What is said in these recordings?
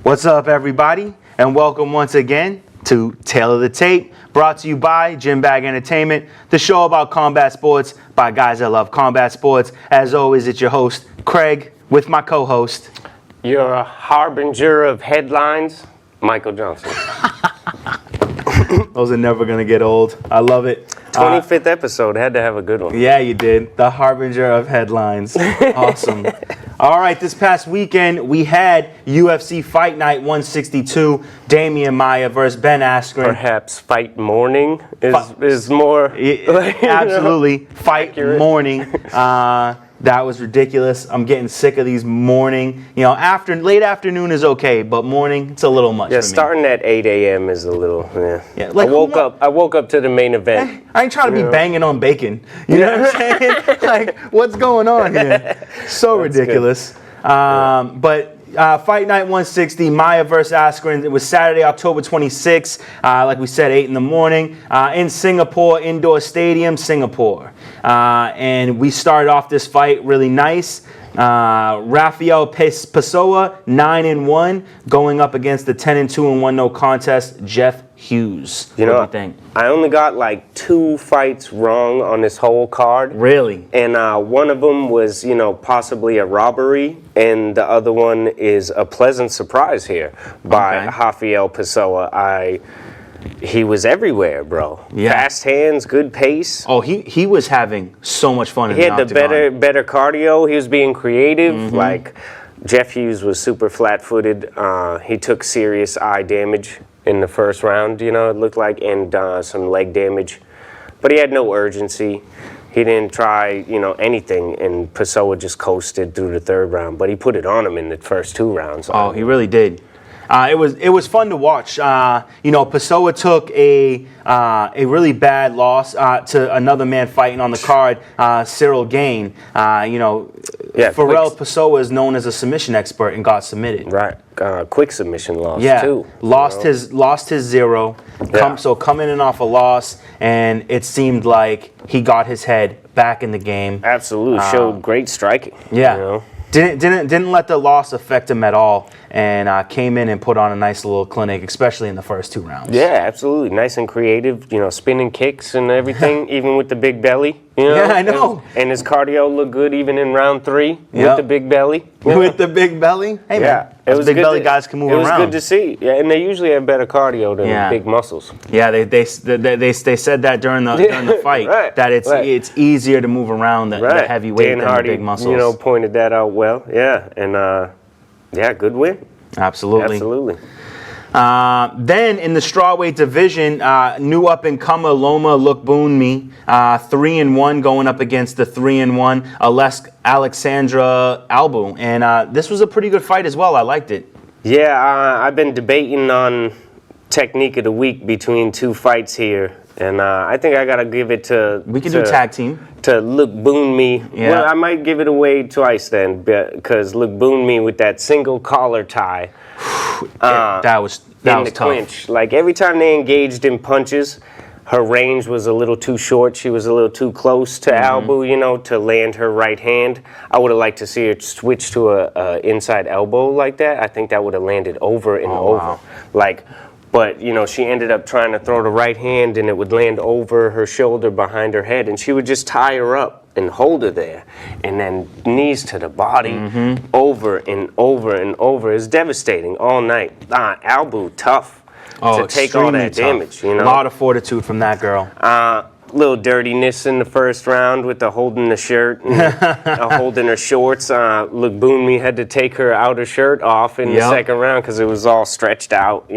What's up, everybody, and welcome once again to Tale of the Tape, brought to you by Gym Bag Entertainment, the show about combat sports by guys that love combat sports. As always, it's your host, Craig, with my co-host. You're a harbinger of headlines, Michael Johnson. Those are never going to get old. I love it. 25th episode, had to have a good one. Yeah, you did. The harbinger of headlines. Awesome. All right, this past weekend, we had UFC Fight Night 162, Demian Maia versus Ben Askren. Perhaps fight morning is more... Absolutely. Fight accurate. morning. That was ridiculous. I'm getting sick of these morning. You know, late afternoon is okay, but morning, it's a little much for me. Starting at 8 a.m. is a little, Yeah, like I woke up to the main event. I ain't trying to be banging on bacon. You know what I'm saying? Like, what's going on here? So ridiculous. But Fight Night 160, Maia versus Askren. It was Saturday, October 26th. Like we said, 8 in the morning in Singapore, indoor stadium, Singapore. And we started off this fight really nice. Raphael Pessoa, 9-1, going up against the 10-2-1 no contest, Jeff Hughes. What do you think? I only got like 2 fights wrong on this whole card. Really? And one of them was, possibly a robbery, and the other one is a pleasant surprise here by Raphael Pessoa. He was everywhere, bro. Yeah. Fast hands, good pace. Oh, he was having so much fun in the octagon. He had the better cardio. He was being creative. Like, Jeff Hughes was super flat-footed. He took serious eye damage in the first round, it looked like, and some leg damage. But he had no urgency. He didn't try, anything, and Pessoa just coasted through the third round. But he put it on him in the first 2 rounds. Oh, he really did. It was fun to watch. Pessoa took a really bad loss to another man fighting on the card, Cyril Gain. Pharrell Pessoa is known as a submission expert and got submitted. Right, quick submission loss too. Lost his zero. So coming in off a loss, and it seemed like he got his head back in the game. Absolutely, showed great striking. Yeah. Didn't let the loss affect him at all, and came in and put on a nice little clinic, especially in the first 2 rounds. Yeah, absolutely. Nice and creative, spinning kicks and everything, even with the big belly. Yeah, I know. And his cardio looked good even in round 3 with the big belly. With the big belly? Hey, man. Those big belly guys can move around. It was good to see. Yeah, and they usually have better cardio than big muscles. Yeah, they said that during the fight, that it's easier to move around the heavyweight than the big muscles. Pointed that out well. Yeah, and good win. Absolutely. Then in the strawweight division, new up-and-comer Loma Lookboonmee, 3-1, going up against the 3-1 Alexandra Albu. And this was a pretty good fight as well. I liked it. Yeah, I've been debating on technique of the week between 2 fights here. And I think I got to give it to... We can do tag team. To Lookboonmee. Yeah. Well, I might give it away twice then, because Lookboonmee with that single collar tie. That was tough. Clinch. Like, every time they engaged in punches, her range was a little too short. She was a little too close to Albu, to land her right hand. I would have liked to see her switch to a inside elbow like that. I think that would have landed over and over. Wow. But, she ended up trying to throw the right hand, and it would land over her shoulder behind her head, and she would just tie her up and hold her there, and then knees to the body over and over and over. It's devastating all night. Albu, tough to take all that damage. A lot of fortitude from that girl. Little dirtiness in the first round with the holding the shirt and holding her shorts. Lookboonmee had to take her outer shirt off in the second round because it was all stretched out,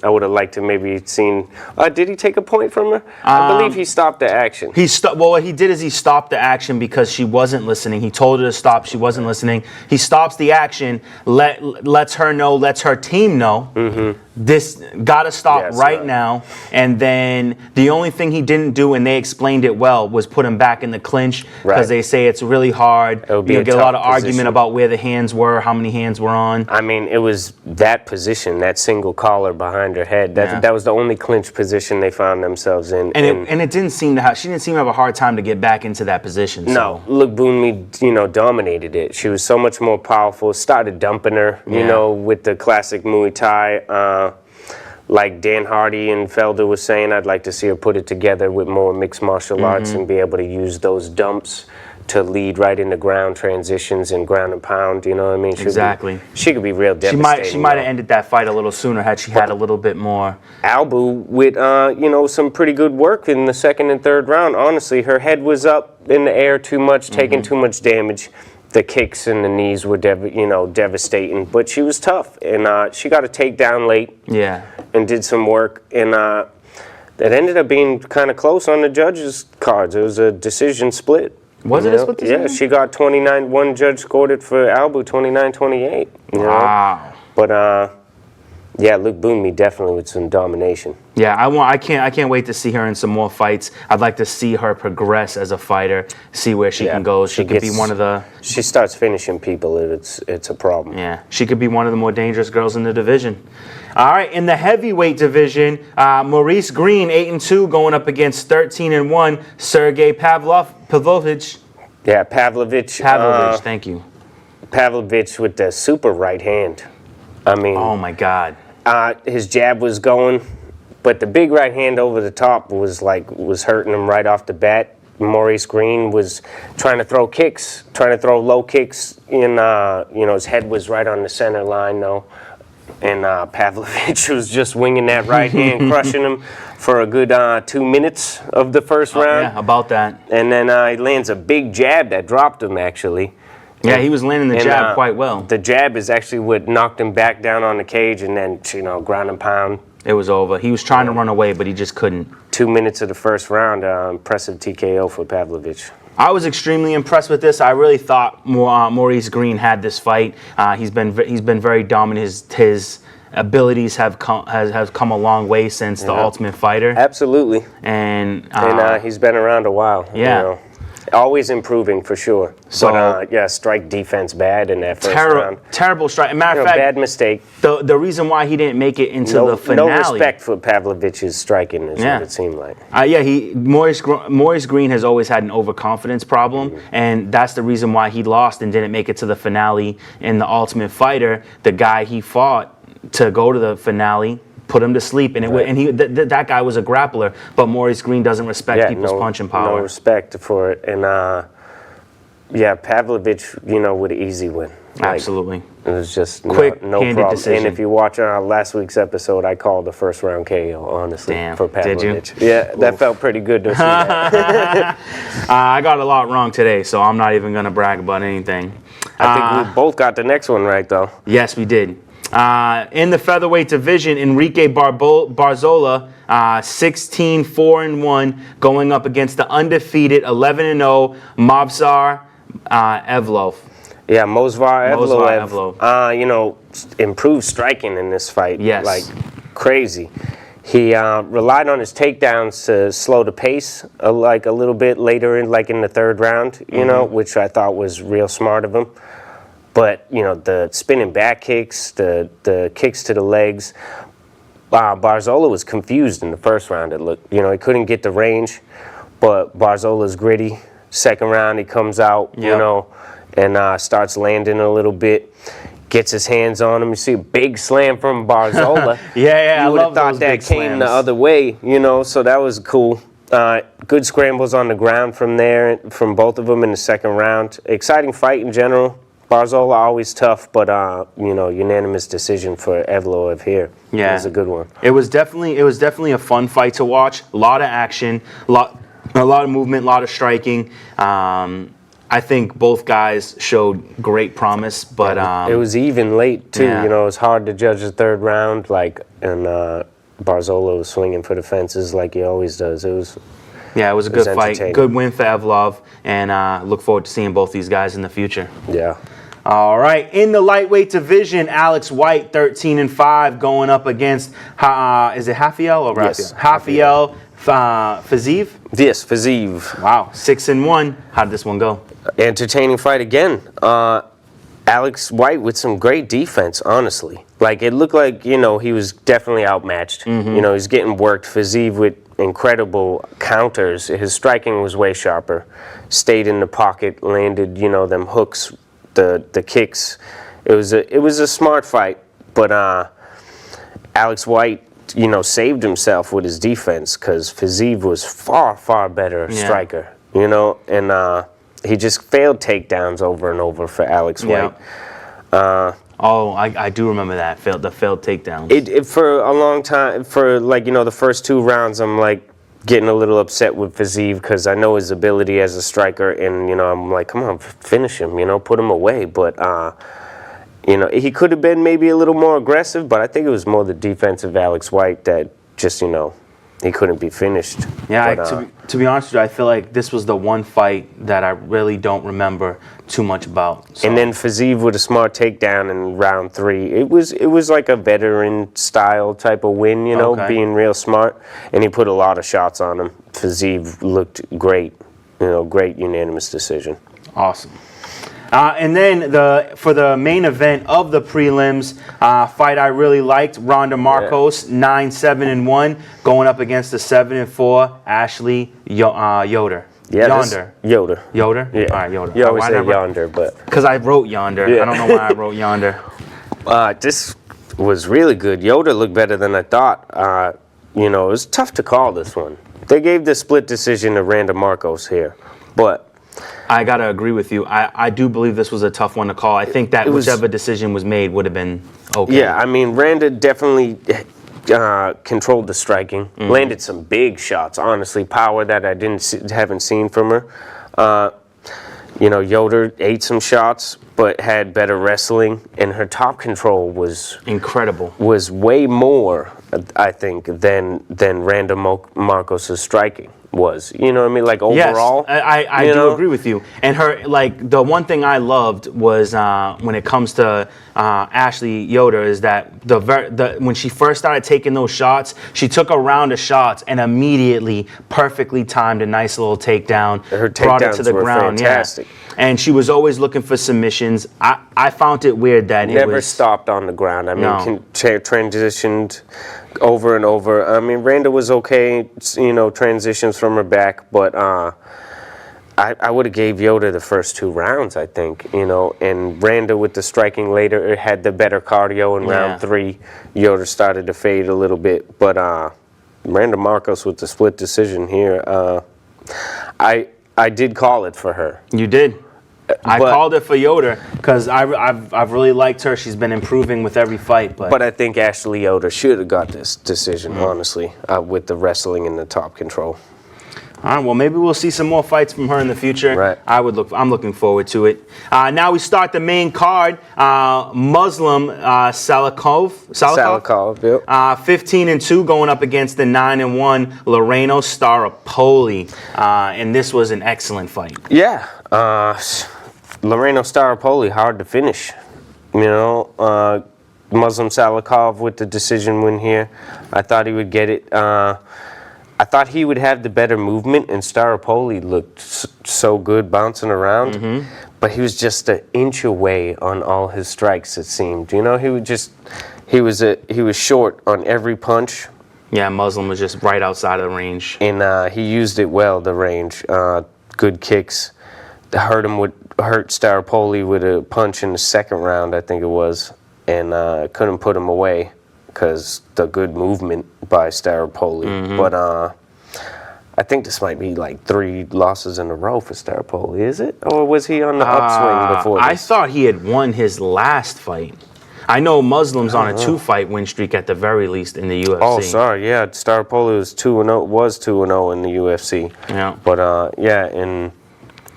I would have liked to maybe seen... did he take a point from her? I believe he stopped the action. What he did is he stopped the action because she wasn't listening. He told her to stop. She wasn't listening. He stops the action, lets her team know. This gotta stop now. And then the only thing he didn't do, and they explained it well, was put him back in the clinch because they say it's really hard. You'll get a lot of argument about where the hands were, how many hands were on. I mean, it was that position, that single collar behind behind her head. That was the only clinch position they found themselves in. And it didn't seem to she didn't seem to have a hard time to get back into that position. No, look, Bunmi, dominated it. She was so much more powerful. Started dumping her, with the classic Muay Thai. Like Dan Hardy and Felder was saying, I'd like to see her put it together with more mixed martial arts and be able to use those dumps to lead right into ground transitions and ground and pound. You know what I mean? She could be real devastating. She might have ended that fight a little sooner had she had a little bit more. Albu with some pretty good work in the second and third round. Honestly, her head was up in the air too much, taking too much damage. The kicks and the knees were devastating, but she was tough, and she got a takedown late. Yeah. And did some work, and it ended up being kind of close on the judges' cards. It was a decision split. Was it a split decision? Yeah, she got 29. One judge scored it for Albu 29-28. Wow. But Luke Bunmi definitely with some domination. Yeah, I can't wait to see her in some more fights. I'd like to see her progress as a fighter, see where she can go. She could be one of the. She starts finishing people. It's a problem. Yeah, she could be one of the more dangerous girls in the division. All right, in the heavyweight division, Maurice Greene 8-2 going up against 13-1 Sergei Pavlovich. Yeah, Pavlovich. Thank you. Pavlovich with the super right hand. I mean. Oh my God. His jab was going, but the big right hand over the top was hurting him right off the bat. Maurice Greene was trying to throw low kicks. His head was right on the center line though, and Pavlovich was just winging that right hand, crushing him for a good 2 minutes of the first round. Yeah, about that. And then he lands a big jab that dropped him actually. Yeah, he was landing the jab quite well. The jab is actually what knocked him back down on the cage, and then ground and pound. It was over. He was trying to run away, but he just couldn't. 2 minutes of the first round, impressive TKO for Pavlovich. I was extremely impressed with this. I really thought Maurice Greene had this fight. He's been very dominant. His abilities have come a long way since the Ultimate Fighter. Absolutely. And he's been around a while. Yeah. Always improving for sure. So but strike defense bad in that first round. Terrible strike. Matter of fact, bad mistake. The reason why he didn't make it into the finale. No respect for Pavlovich's striking is what it seemed like. Maurice Greene has always had an overconfidence problem, and that's the reason why he lost and didn't make it to the finale in the Ultimate Fighter. The guy he fought to go to the finale put him to sleep, and that guy was a grappler, but Maurice Greene doesn't respect people's punching power. No respect for it, and Pavlovich, with an easy win. Absolutely. It was just quick, no handed problem. decision. And if you watch last week's episode, I called the first round KO, honestly, for Pavlovich. Did you? Yeah, that felt pretty good to see that. I got a lot wrong today, so I'm not even going to brag about anything. I think we both got the next one right, though. Yes, we did. In the featherweight division, Enrique Barzola, 16-4-1, going up against the undefeated 11-0 Movsar Evloev. Yeah, Movsar Evloev. Improved striking in this fight. Yes. Like crazy. He relied on his takedowns to slow the pace a little bit later in the third round, which I thought was real smart of him. But, the spinning back kicks, the kicks to the legs, Barzola was confused in the first round. It looked, he couldn't get the range, but Barzola's gritty. Second round, he comes out, and starts landing a little bit, gets his hands on him. You see a big slam from Barzola. You would have thought that came the other way, so that was cool. Good scrambles on the ground from there, from both of them in the second round. Exciting fight in general. Barzola always tough, but unanimous decision for Evloev here. Yeah, it was a good one. It was definitely a fun fight to watch. A lot of action, a lot of movement, a lot of striking. I think both guys showed great promise, but it was even late too. It was hard to judge the third round. And Barzola was swinging for the fences like he always does. It was a good fight. Good win for Evloev, and look forward to seeing both these guys in the future. Yeah. All right, in the lightweight division, Alex White, 13-5, going up against, is it Raphael or Raphael? Yes, Raphael Fiziev? Yes, Fiziev. Wow, 6-1. How did this one go? Entertaining fight again. Alex White with some great defense, honestly. Like, it looked like, he was definitely outmatched. He's getting worked. Fiziev with incredible counters. His striking was way sharper. Stayed in the pocket, landed, them hooks, the kicks. It was a smart fight, but Alex White, saved himself with his defense because Fiziev was far, far better striker, and he just failed takedowns over and over for Alex White. I do remember that, the failed takedowns. It for a long time, for the first 2 rounds, I'm like getting a little upset with Fiziev because I know his ability as a striker, and I'm like, come on, finish him, put him away, but he could have been maybe a little more aggressive, but I think it was more the defensive Alex White that just, he couldn't be finished. Yeah, but, to be honest with you, I feel like this was the one fight that I really don't remember too much about. So. And then Fiziev with a smart takedown in round 3. It was like a veteran style type of win, being real smart. And he put a lot of shots on him. Fiziev looked great, great unanimous decision. Awesome. And then for the main event of the prelims, fight I really liked, Ronda Markos, 9-7-1, going up against the 7-4 Ashley Yoder. Yeah, Yoder. Yoder? Yeah. All right, Yoder. You always say Yonder, but... Because I wrote Yonder. Yeah. I don't know why I wrote Yonder. This was really good. Yoder looked better than I thought. It was tough to call this one. They gave the split decision to Randa Markos here, but... I got to agree with you. I do believe this was a tough one to call. I think that whichever decision was made would have been okay. Yeah, I mean, Randa definitely controlled the striking, landed some big shots, honestly, power that I haven't seen from her. Yoder ate some shots, but had better wrestling, and her top control was incredible. Was way more, I think, than Randa Markos' striking was. You know what I mean? Like, overall. Yes, I do agree with you. And her, the one thing I loved was when it comes to Ashley Yoder is that when she first started taking those shots, she took a round of shots and immediately perfectly timed a nice little takedown. Her brought it to the were ground. Fantastic. Yeah. And she was always looking for submissions. I found it weird that never stopped on the ground. I mean, transitioned over and over. I mean, Randa was okay, transitions from her back, but I would have gave Yoder the first 2 rounds, I think, and Randa with the striking later had the better cardio in round 3. Yoder started to fade a little bit, but Randa Markos with the split decision here, I did call it for her. You did? I called it for Yoder because I've really liked her. She's been improving with every fight. But I think Ashley Yoder should have got this decision, honestly, with the wrestling and the top control. All right, well, maybe we'll see some more fights from her in the future. Right. I'm looking forward to it. Now we start the main card. Muslim Salikov, yep. 15-2, going up against the 9-1 Lorraine Ostara Poli. And this was an excellent fight. Yeah. Lorraine Ostara Poli, hard to finish. Muslim Salikov with the decision win here. I thought he would get it. I thought he would have the better movement, and Staropoli looked so good bouncing around, but he was just an inch away on all his strikes, it seemed. He was short on every punch. Yeah, Muslim was just right outside of the range. And he used it well, the range. Good kicks. Hurt Staropoli with a punch in the second round, I think it was, and couldn't put him away because the good movement by Staropoli. But I think this might be like 3 losses in a row for Staropoli, is it? Or was he on the upswing before this? I thought he had won his last fight. I know Muslim's on a 2-fight win streak at the very least in the UFC. Oh, sorry, yeah. Staropoli was 2-0 in the UFC. Yeah. But in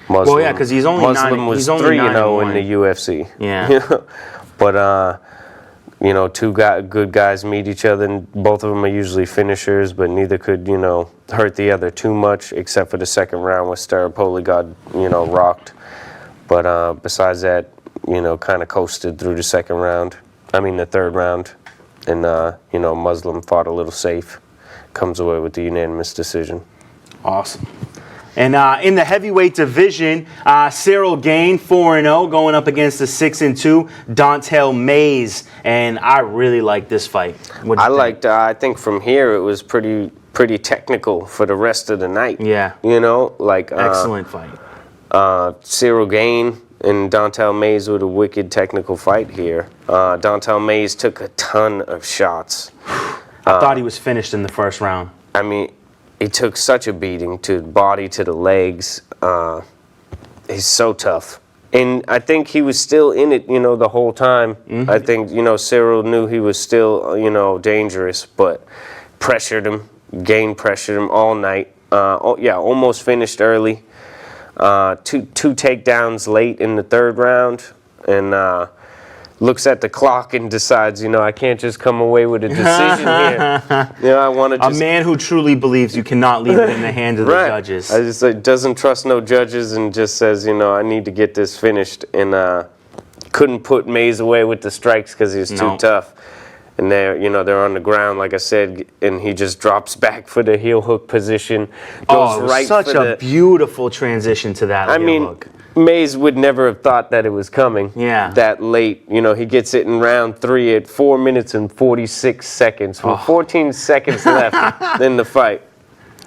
Muslim. Well, yeah, because he's only Muslim was 3-0 in the UFC. Yeah. But 2 good guys meet each other, and both of them are usually finishers, but neither could hurt the other too much, except for the second round where Staropoli got rocked. But besides that, kind of coasted through the the third round, and Muslim fought a little safe, comes away with the unanimous decision. Awesome. And in the heavyweight division, Cyril Gane 4-0 going up against the 6-2 Don'Tale Mayes, and I really like this fight. I think from here it was pretty technical for the rest of the night. Yeah. Excellent fight. Cyril Gane and Don'Tale Mayes with a wicked technical fight here. Don'Tale Mayes took a ton of shots. I thought he was finished in the first round. I mean, he took such a beating to the body, to the legs. He's so tough. And I think he was still in it, the whole time. Mm-hmm. I think, Cyril knew he was still, dangerous, but pressured him. Gane pressured him all night. Almost finished early. Two takedowns late in the third round. And looks at the clock and decides, I can't just come away with a decision here. I want to just... A man who truly believes you cannot leave it in the hands of the judges. I just doesn't trust no judges and just says, I need to get this finished. And couldn't put Mayes away with the strikes because he was too tough. And they're on the ground, like I said, and he just drops back for the heel hook position. Such a beautiful transition to that heel hook. Mayes would never have thought that it was coming that late. He gets it in round 3 at 4 minutes and 46 seconds with 14 seconds left in the fight.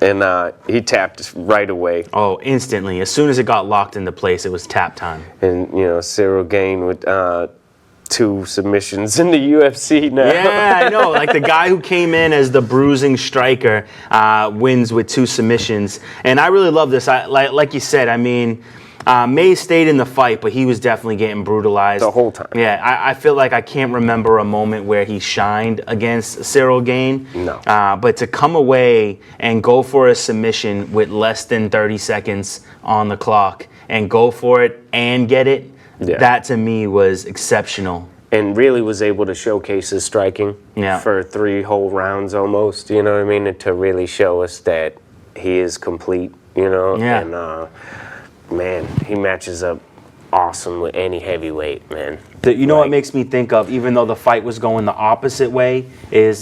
And he tapped right away. Oh, instantly. As soon as it got locked into place, it was tap time. And, Cyril Gane with 2 submissions in the UFC now. Yeah, I know. Like the guy who came in as the bruising striker wins with 2 submissions. And I really love this. Like you said, I mean... Mayes stayed in the fight, but he was definitely getting brutalized. The whole time. Yeah, I feel like I can't remember a moment where he shined against Cyril Gane. No. But to come away and go for a submission with less than 30 seconds on the clock and go for it and get it, that to me was exceptional. And really was able to showcase his striking for 3 whole rounds almost, you know what I mean? And to really show us that he is complete, Yeah. And, man, he matches up awesome with any heavyweight, man. What makes me think of, even though the fight was going the opposite way, is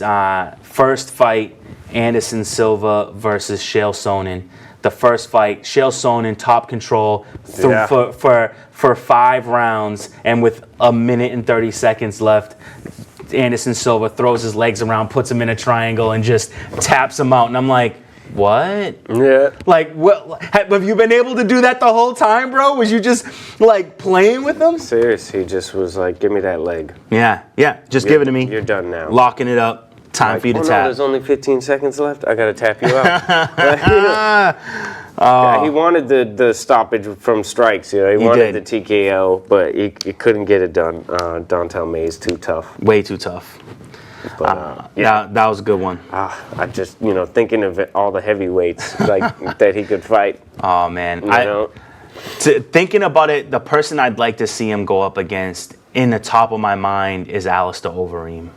first fight, Anderson Silva versus Chael Sonnen. The first fight, Chael Sonnen, top control for 5 rounds, and with 1 minute and 30 seconds left, Anderson Silva throws his legs around, puts him in a triangle, and just taps him out. And I'm like, what? Yeah. Like, what? Have you been able to do that the whole time, bro? Was you just, playing with them? Serious. He just was like, give me that leg. Yeah. Just give it to me. You're done now. Locking it up. Time for you to tap. No, there's only 15 seconds left. I got to tap you out. He wanted the stoppage from strikes. He wanted the TKO, but he couldn't get it done. Don'Tale Mayes too tough. Way too tough. But, that was a good one. I just, thinking of all the heavyweights that he could fight. Oh, man. Thinking about it, the person I'd like to see him go up against in the top of my mind is Alistair Overeem.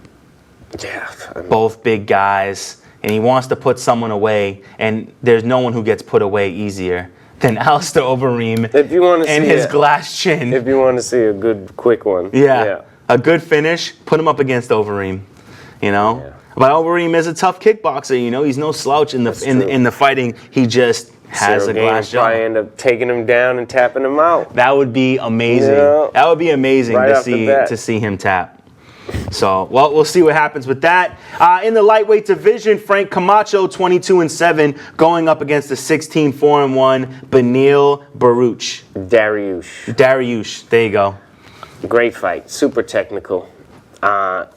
Yeah. Both big guys, and he wants to put someone away, and there's no one who gets put away easier than Alistair Overeem and his glass chin. If you want to see a good, quick one. Yeah. A good finish, put him up against Overeem. But Overeem is a tough kickboxer. He's no slouch in the fighting. He just has a glass jaw. Probably end up taking him down and tapping him out. That would be amazing. That would be amazing to see him tap. So, we'll see what happens with that. In the lightweight division, Frank Camacho, 22-7, going up against the 16-4-1 Beneil Baruch. Dariush. There you go. Great fight. Super technical. I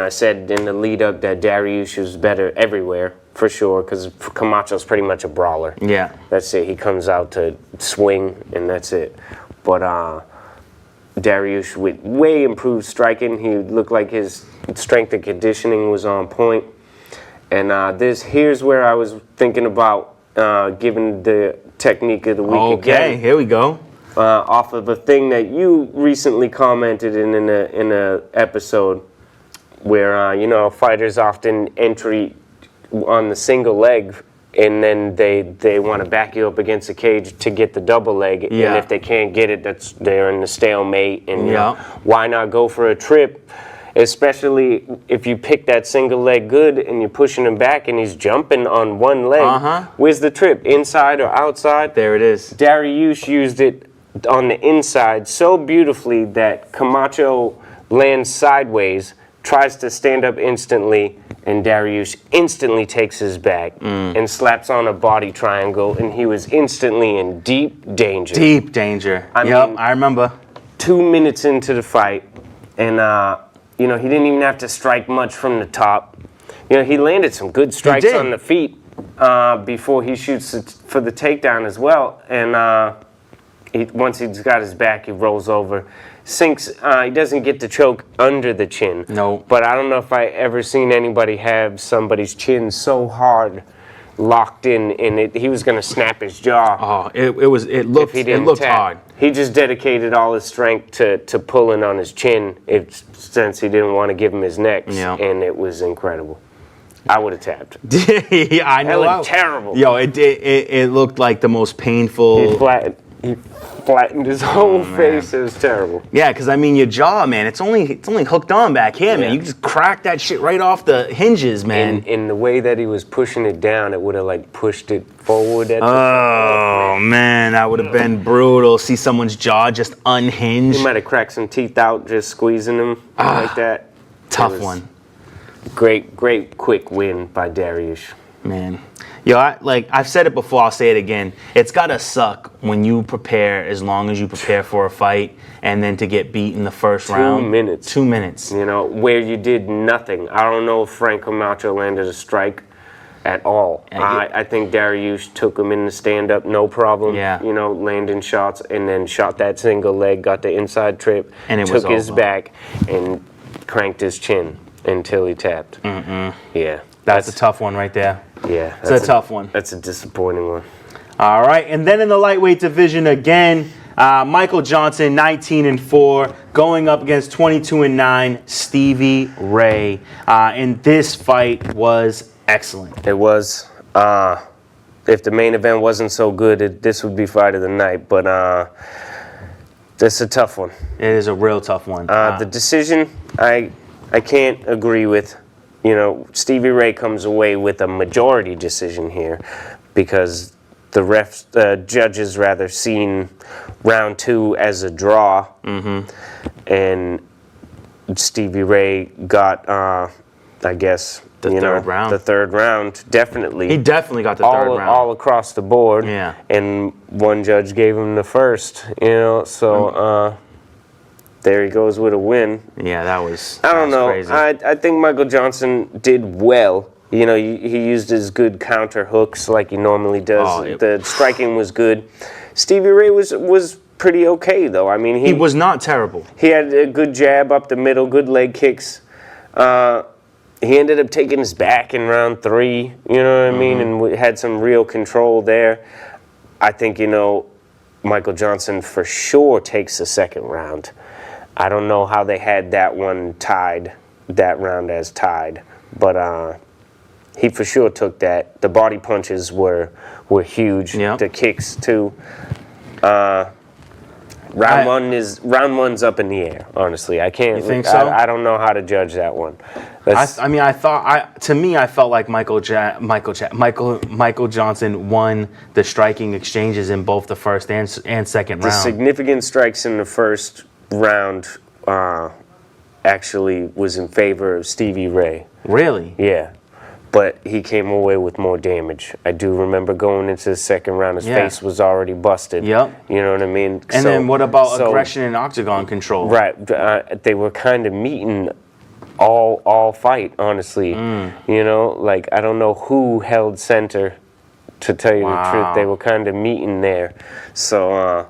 said in the lead up that Dariush was better everywhere, for sure, because Camacho's pretty much a brawler. Yeah. That's it. He comes out to swing, and that's it. But Dariush with way improved striking. He looked like his strength and conditioning was on point. And here's where I was thinking about giving the technique of the week again. Okay, here we go. Off of a thing that you recently commented in a episode where fighters often entry on the single leg, and then they want to back you up against the cage to get the double leg. Yeah. And if they can't get it, they're in the stalemate. And why not go for a trip especially if you pick that single leg good and you're pushing him back and he's jumping on one leg. Where's the trip? Inside or outside? There it is. Dariush used it on the inside so beautifully that Camacho lands sideways, tries to stand up instantly, and Dariush instantly takes his back and slaps on a body triangle, and he was instantly in deep danger. Deep danger. I mean, I remember. 2 minutes into the fight, and he didn't even have to strike much from the top. He landed some good strikes on the feet before he shoots for the takedown as well. And once he's got his back, he rolls over, sinks. He doesn't get the choke under the chin. No. But I don't know if I ever seen anybody have somebody's chin so hard locked in it. He was going to snap his jaw. Oh, it looked hard. He just dedicated all his strength to pulling on his chin since he didn't want to give him his neck, and it was incredible. I would have tapped. I know. That looked terrible. Yo, it looked like the most painful. He flattened his whole face. It was terrible. Yeah, because I mean, your jaw, man, it's only hooked on back here, man. You just crack that shit right off the hinges, man. In the way that he was pushing it down, it would have like pushed it forward. Man, that would have been brutal. See someone's jaw just unhinged. He might have cracked some teeth out just squeezing them like that. Tough one. Great, quick win by Dariush. Man. Yo, I've said it before, I'll say it again. It's gotta suck when you prepare as long as you prepare for a fight and then to get beat in the first round. 2 minutes. 2 minutes. Where you did nothing. I don't know if Frank Camacho landed a strike at all. I think Dariush took him in the stand-up, no problem. Yeah. Landing shots, and then shot that single leg, got the inside trip, and took his back, and cranked his chin until he tapped. Yeah. That's a tough one right there. Yeah. It's a tough one. That's a disappointing one. All right, and then in the lightweight division again, Michael Johnson, 19-4, going up against 22-9, Stevie Ray. And this fight was excellent. It was. If the main event wasn't so good, this would be fight of the night. But this is a tough one. It is a real tough one. The decision, I can't agree with. Stevie Ray comes away with a majority decision here because the judges rather seen round 2 as a draw, and Stevie Ray got, I guess, the third round. The third round, definitely. He definitely got the third round. All across the board. Yeah. And one judge gave him the first, so... there he goes with a win. Yeah, that was I don't know. Crazy. I think Michael Johnson did well. He used his good counter hooks like he normally does. The striking was good. Stevie Ray was pretty okay, though. I mean, he was not terrible. He had a good jab up the middle, good leg kicks. He ended up taking his back in round 3, you know what I mean, and had some real control there. I think, Michael Johnson for sure takes the second round. I don't know how they had that one tied, that round as tied, but he for sure took that. The body punches were huge. Yep. The kicks too. Round one's up in the air. Honestly, I can't. You think so? I don't know how to judge that one. I felt like Michael Johnson won the striking exchanges in both the first and second round. The significant strikes in the first round actually was in favor of Stevie Ray. Really? Yeah. But he came away with more damage. I do remember going into the second round, his face was already busted. Yep. You know what I mean? And then what about aggression and octagon control? Right. They were kind of meeting all fight, honestly. I don't know who held center, to tell you the truth. They were kind of meeting there. So,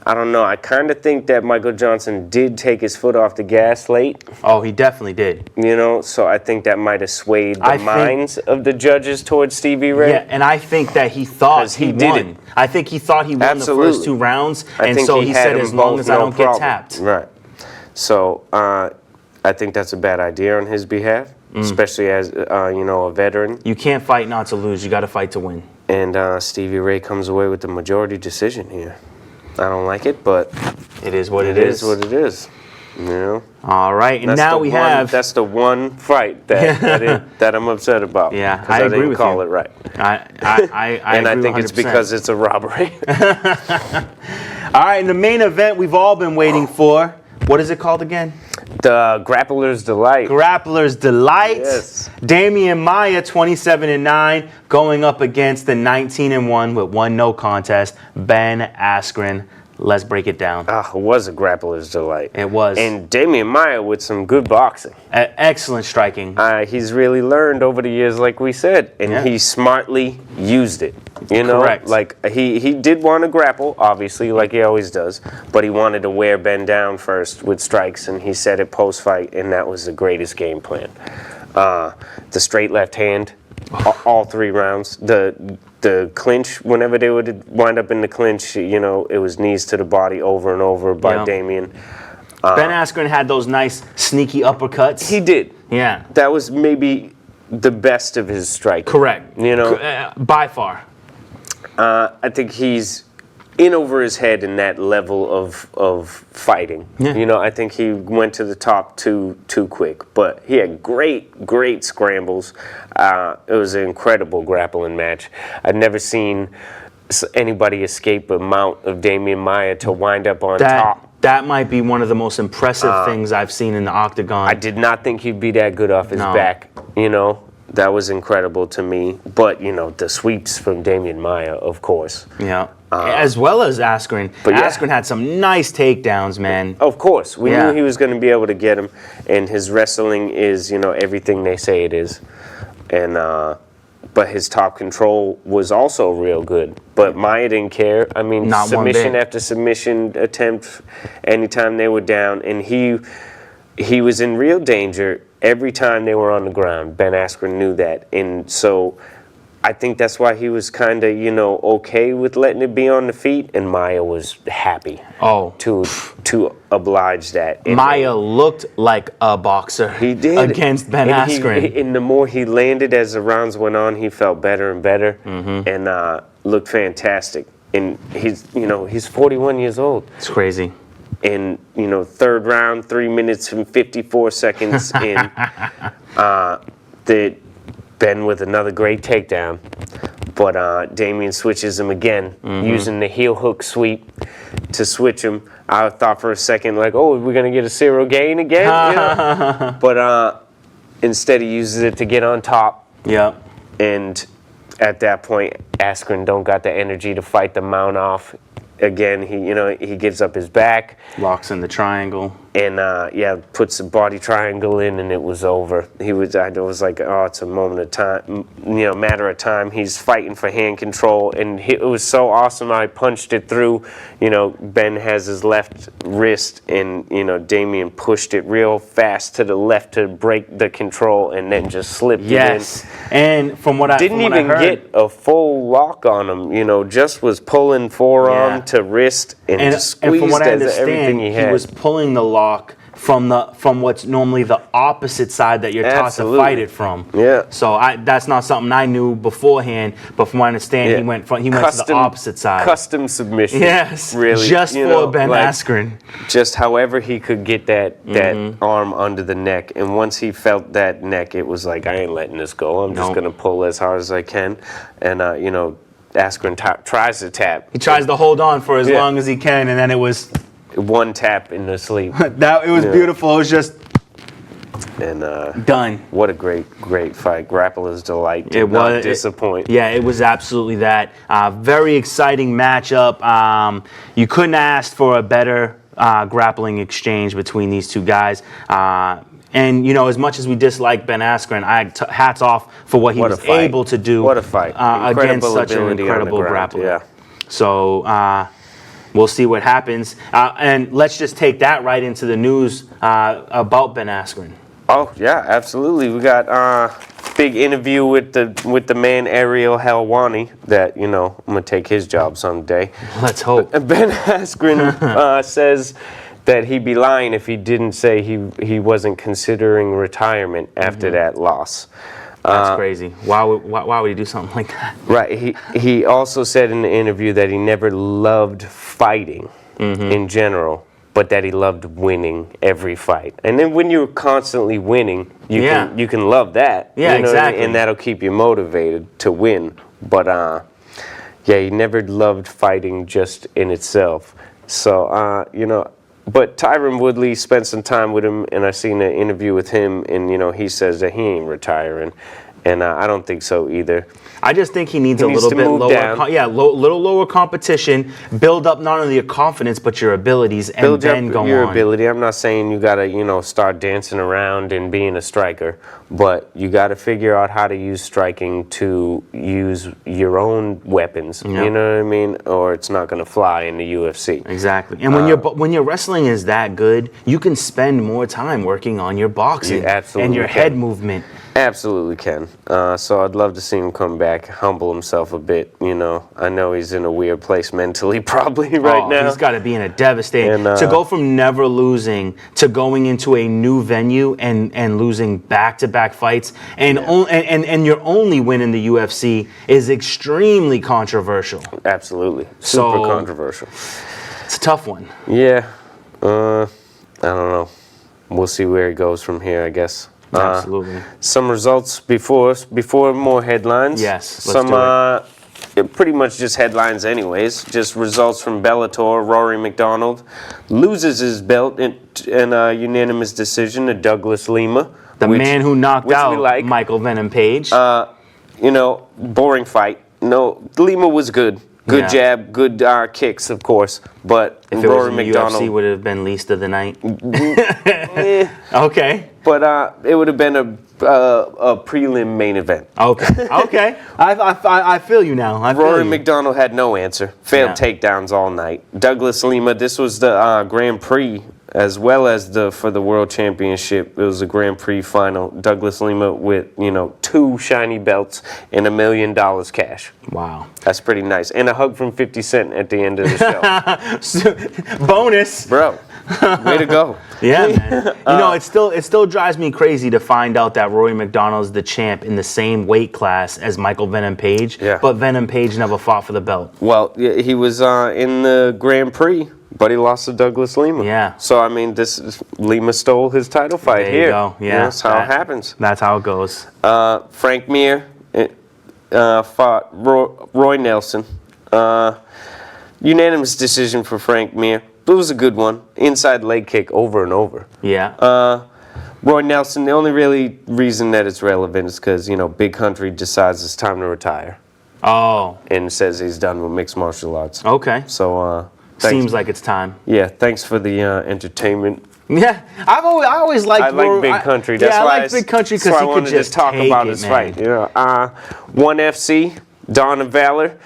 I don't know. I kind of think that Michael Johnson did take his foot off the gas late. Oh, he definitely did. So I think that might have swayed the minds of the judges towards Stevie Ray. Yeah, and I think that he thought he won. I think he thought he won the first 2 rounds, and so he said, as long as I don't get tapped. Right. So I think that's a bad idea on his behalf, especially as, a veteran. You can't fight not to lose. You got to fight to win. And Stevie Ray comes away with the majority decision here. I don't like it, but it is what it is. It is what it is. Yeah. All right, and now we have. That's the one fight that I'm upset about. Yeah, because I didn't call it right. And I think it's because it's a robbery. All right, in the main event we've all been waiting for. What is it called again? The Grappler's Delight. Grappler's Delight. Yes. Demian Maia, 27-9, going up against the 19-1 with 1 no contest, Ben Askren. Let's break it down. It was a Grappler's Delight. It was. And Demian Maia with some good boxing. Excellent striking. He's really learned over the years, like we said, and he smartly used it. You know, correct. Like he did want to grapple, obviously, like he always does, but he wanted to wear Ben down first with strikes, and he said it post-fight, and that was the greatest game plan. The straight left hand, all 3 rounds. The clinch, whenever they would wind up in the clinch, you know, it was knees to the body over and over by Demian. Ben Askren had those nice sneaky uppercuts. He did. Yeah. That was maybe the best of his striking. Correct. You know, by far. I think he's in over his head in that level of fighting. Yeah. You know, I think he went to the top too quick, but he had great scrambles. It was an incredible grappling match. I've never seen anybody escape a mount of Demian Maia to wind up on top. That might be one of the most impressive things I've seen in the octagon. I did not think he'd be that good off his back, you know. That was incredible to me. But, you know, the sweeps from Demian Maia, of course. Yeah. As well as Askren. But Askren had some nice takedowns, man. Of course. We knew he was going to be able to get him. And his wrestling is, you know, everything they say it is. And, but his top control was also real good. But Maia didn't care. I mean, submission after submission attempt anytime they were down. And he was in real danger every time they were on the ground. Ben Askren knew that. And so I think that's why he was kind of, you know, okay with letting it be on the feet. And Maia was happy to oblige that. And Maia looked like a boxer. He did. Against Ben Askren. And the more he landed as the rounds went on, he felt better and better and looked fantastic. And he's 41 years old. It's crazy. And, you know, 3rd round, 3 minutes and 54 seconds in, Ben with another great takedown. But Demian switches him again, using the heel hook sweep to switch him. I thought for a second, like, oh, we're going to get a Cyril gain again? You know? But instead he uses it to get on top. Yep. And at that point, Askren don't got the energy to fight the mount off. Again, he gives up his back. Locks in the triangle. And, puts a body triangle in, and it was over. I was like, oh, it's a moment of time, matter of time. He's fighting for hand control, and it was so awesome. I punched it through. You know, Ben has his left wrist, and, Demian pushed it real fast to the left to break the control, and then just slipped it in. Yes, and from what I didn't even get a full lock on him, just was pulling forearm to wrist and just squeezed and from what I understand, everything he had. He was pulling the lock from what's normally the opposite side that you're taught to fight it from. Yeah. So that's not something I knew beforehand, but from what I understand, he went to the opposite side. Custom submission. Yes. Really. Just for Ben Askren. Just however he could get that arm under the neck, and once he felt that neck, it was like, I ain't letting this go. I'm just gonna pull as hard as I can, and Askren tries to tap. He tries to hold on for as long as he can, and then it was one tap in the sleep. It was beautiful. It was just done. What a great fight. Grappler's delight. Did not disappoint. It was absolutely that. Very exciting matchup. You couldn't ask for a better grappling exchange between these two guys. And, as much as we dislike Ben Askren, hats off for what he was able to do. What a fight. Against such an incredible grappler. Yeah. So we'll see what happens. And let's just take that right into the news about Ben Askren. Oh, yeah, absolutely. We got a big interview with the man Ariel Helwani that, I'm going to take his job someday. Let's hope. Ben Askren says that he'd be lying if he didn't say he wasn't considering retirement after that loss. That's crazy. Why would he do something like that? Right. He also said in the interview that he never loved fighting in general, but that he loved winning every fight. And then when you're constantly winning, you can love that. Yeah, you know exactly. what I mean? And that'll keep you motivated to win. But yeah, he never loved fighting just in itself. So but Tyron Woodley spent some time with him, and I seen an interview with him, and he says that he ain't retiring, and I don't think so either. I just think he needs a little bit lower, little lower competition. Build up not only your confidence but your abilities, and Build then up go your on. ability. I'm not saying you gotta start dancing around and being a striker, but you gotta figure out how to use striking to use your own weapons. Yep. You know what I mean? Or it's not gonna fly in the UFC. Exactly. And when your wrestling is that good, you can spend more time working on your boxing and your head movement. Absolutely can. So I'd love to see him come back, humble himself a bit. I know he's in a weird place mentally probably right now. He's got to be in a devastating. To go from never losing to going into a new venue and losing back-to-back fights, and your only win in the UFC is extremely controversial. Absolutely. Super controversial. It's a tough one. Yeah. I don't know. We'll see where he goes from here, I guess. Absolutely. Some results before more headlines. Yes, let's do it. Pretty much just headlines anyways. Just results from Bellator. Rory McDonald loses his belt in a unanimous decision to Douglas Lima. The man who knocked out Michael Venom Page. Boring fight. No, Lima was good. Good jab, good kicks, of course. But if it Rory was in McDonald UFC, would have been least of the night. Okay. But it would have been a prelim main event. Okay. I feel you now. Rory McDonald had no answer. Failed takedowns all night. Douglas Lima. This was the Grand Prix as well as for the World Championship. It was a Grand Prix final. Douglas Lima with 2 shiny belts and $1 million cash. Wow, that's pretty nice. And a hug from 50 Cent at the end of the show. Bonus, bro. Way to go. Yeah, man. It still drives me crazy to find out that Rory McDonald's the champ in the same weight class as Michael Venom Page. Yeah. But Venom Page never fought for the belt. Well, he was in the Grand Prix, but he lost to Douglas Lima. Yeah. So Lima stole his title fight here. There you go. Yeah. That's how it happens. That's how it goes. Frank Mir fought Roy Nelson. Unanimous decision for Frank Mir. It was a good one. Inside leg kick over and over. Yeah. Roy Nelson, the only really reason that it's relevant is because, Big Country decides it's time to retire. Oh. And says he's done with mixed martial arts. Okay. So, seems like it's time. Yeah, thanks for the entertainment. Yeah, I always liked. I like Big Country. That's I why like Big Country because he could just talk about his fight. ONE FC, Donna Valor.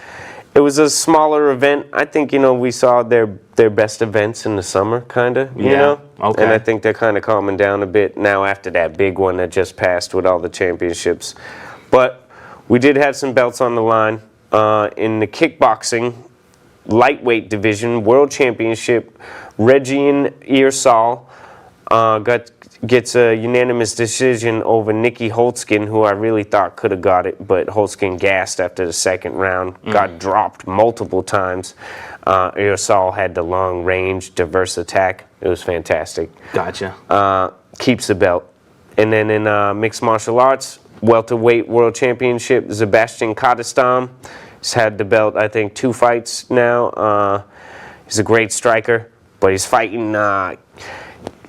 It was a smaller event. I think we saw their best events in the summer, kind of. You know. Okay. And I think they're kind of calming down a bit now after that big one that just passed with all the championships. But we did have some belts on the line in the kickboxing lightweight division, World Championship. Regine Earsall gets a unanimous decision over Nikki Holtzkin, who I really thought could have got it, but Holtzkin gassed after the second round, got dropped multiple times. Earsall had the long range, diverse attack. It was fantastic. Gotcha. Keeps the belt. And then in mixed martial arts, welterweight World Championship, Sebastian Kadestam. He's had the belt, I think, 2 fights now. He's a great striker, but he's fighting,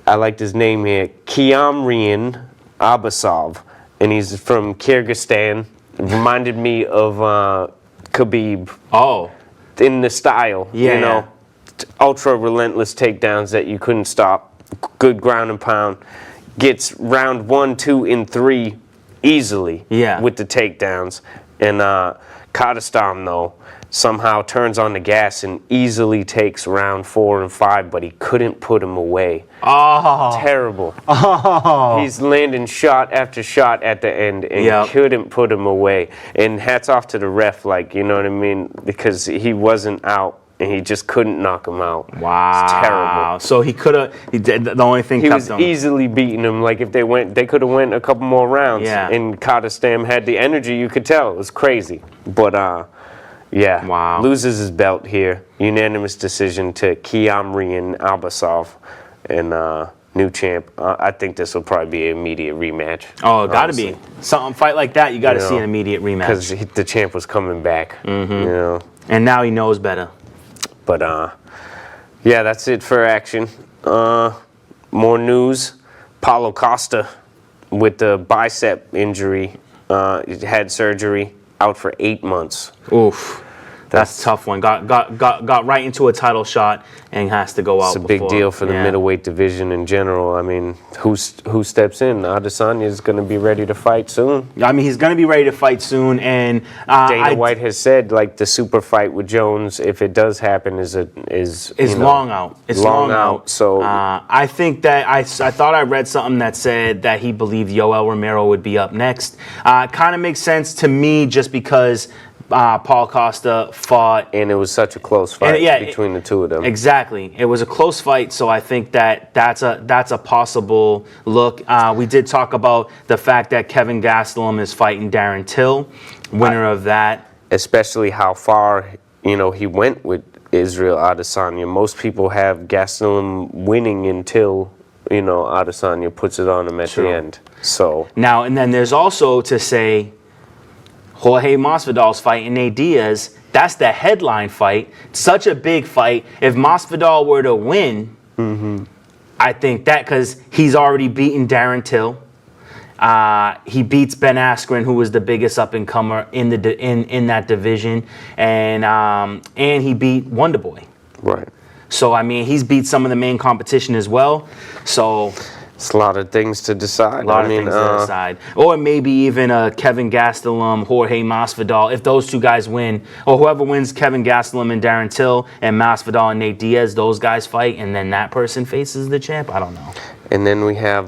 I liked his name here, Kiamrian Abasov, and he's from Kyrgyzstan. Reminded me of Khabib. Oh. In the style, ultra relentless takedowns that you couldn't stop. Good ground and pound. Gets round 1, 2, and 3 easily with the takedowns. And Kadestam, though, somehow turns on the gas and easily takes round 4 and 5, but he couldn't put him away. Oh. Terrible. Oh. He's landing shot after shot at the end and couldn't put him away. And hats off to the ref, you know what I mean? Because he wasn't out. And he just couldn't knock him out. Wow. It's terrible. So he could have, the only thing he was easily beating him. If they could have went a couple more rounds. Yeah. And Kadestam had the energy, you could tell. It was crazy. But Yeah. Wow. Loses his belt here. Unanimous decision to Kiamrian Albasov. And new champ. I think this will probably be an immediate rematch. Oh, gotta be. Something fight like that, you gotta see an immediate rematch. Because the champ was coming back. You know. And now he knows better. But yeah, that's it for action. More news. Paulo Costa with the bicep injury, had surgery, out for 8 months. Oof. That's a tough one. Got right into a title shot and has to go out. It's a big deal for the middleweight division in general. I mean, who steps in? Adesanya is going to be ready to fight soon. I mean, he's going to be ready to fight soon, and Dana White has said like the super fight with Jones, if it does happen, is long out. It's long out. So I think that I thought I read something that said that he believed Yoel Romero would be up next. Kind of makes sense to me just because. Paul Costa fought. And it was such a close fight between the two of them. Exactly. It was a close fight, so I think that's a possible look. We did talk about the fact that Kevin Gastelum is fighting Darren Till, winner of that. Especially how far, he went with Israel Adesanya. Most people have Gastelum winning until, Adesanya puts it on him at the end. So now, and then there's also to say, Jorge Masvidal's fighting Nate Diaz. That's the headline fight. Such a big fight. If Masvidal were to win, I think that because he's already beaten Darren Till. He beats Ben Askren, who was the biggest up-and-comer in that division, and he beat Wonderboy. Right. So I mean, he's beat some of the main competition as well. So. It's a lot of things to decide. A lot of things to decide. Or maybe even a Kevin Gastelum, Jorge Masvidal. If those two guys win, or whoever wins Kevin Gastelum and Darren Till, and Masvidal and Nate Diaz, those guys fight, and then that person faces the champ. I don't know. And then we have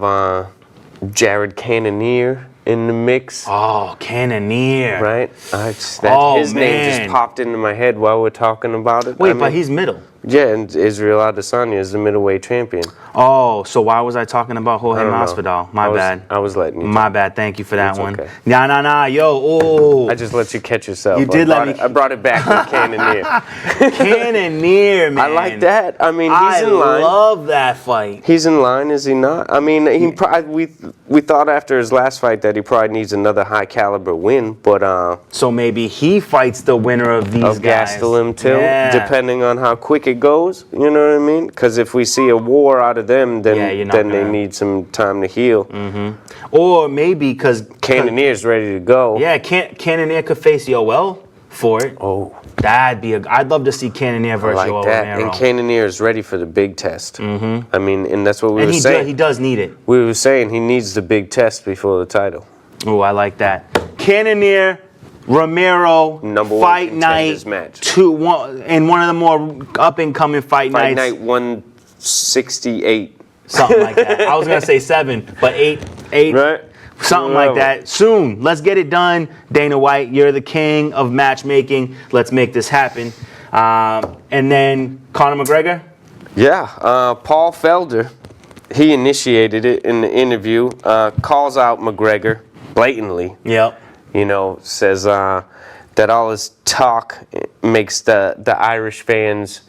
Jared Cannonier in the mix. Oh, Cannonier. Right? His name just popped into my head while we're talking about it. Wait, but he's middle. Yeah, and Israel Adesanya is the middleweight champion. Oh, so why was I talking about Jorge Masvidal? My bad. I was letting you. My bad. Thank you for that one. Okay. Nah. Yo, oh. I just let you catch yourself. You did let me. I brought it back with Cannonier. Cannonier, man. I like that. I mean, he's in line. I love that fight. He's in line, is he not? I mean, we thought after his last fight that he probably needs another high caliber win, but so maybe he fights the winner of these guys. Gastelum Till, depending on how quick it goes. You know what I mean? Because if we see a war out of them, then they need some time to heal. Or maybe because Cannonier's ready to go. Yeah, Cannonier could face Yoel for it. Oh, that'd be I'd love to see Cannonier versus Yoel Romero. And Cannonier is ready for the big test. I mean, and that's what we were saying. He does need it. We were saying he needs the big test before the title. Oh, I like that. Cannonier, Romero, Number fight one night match. And one of the more up and coming fight nights. Fight night 168. Something like that. I was gonna say 7, but 8. Right. Something like that. Soon. Let's get it done. Dana White, you're the king of matchmaking. Let's make this happen. And then Conor McGregor. Yeah. Paul Felder, he initiated it in the interview. Calls out McGregor blatantly. Yep. Says that all his talk makes the Irish fans,